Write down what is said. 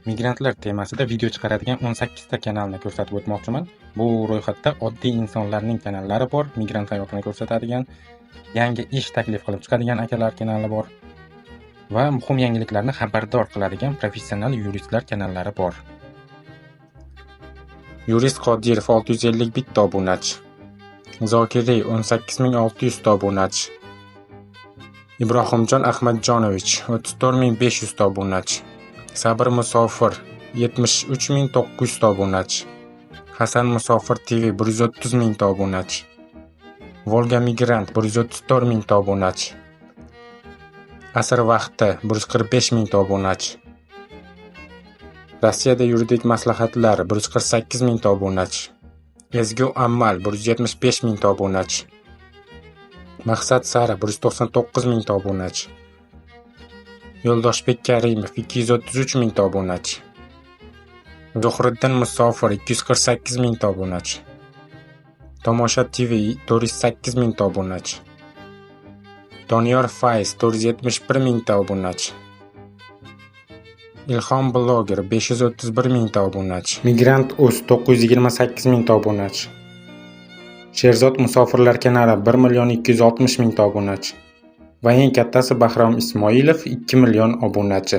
Migrantlar temasida video chiqaradigan 18 ta kanalni ko'rsatib o'tmoqchiman. Bu ro'yxatda oddiy insonlarning kanallari bor, migrant hayotini ko'rsatadigan, yangi ish taklif qilib chiqadigan akalar kanali bor va muhim yangiliklarni xabardor qiladigan professional yuristlar kanallari bor. Yurist Qodirov 651 ta obunachi. Zokiriy 18600 ta obunachi. Ibrohimjon Ahmadjonovich 34500 ta obunachi. Sabr Musofir 73900 ta obunachi. Hasan Musofir TV 130000 ta obunachi. Volga Migrant 134000 ta obunachi. Asr vaqti 145000 ta obunachi. Rossiyada yuridik maslahatlar 148000 ta obunachi. Ezgu amal 175000 ta obunachi. Maqsad sari 199000 ta obunachi. Yo'ldoshbek Karimov 233000 ta obunachi. Zuhriddin Musofir 248000 ta obunachi. Tomosha TV 408000 ta obunachi. Doniyor Fayz 471000 ta obunachi. Ilhom Blogger 531000 ta obunachi. Migrant Uz 928000 ta obunachi. Sherzod Musofirlar kanali 1260000 ta obunachi. Va eng kattasi Bahrom Ismoilov 2 million obunachi.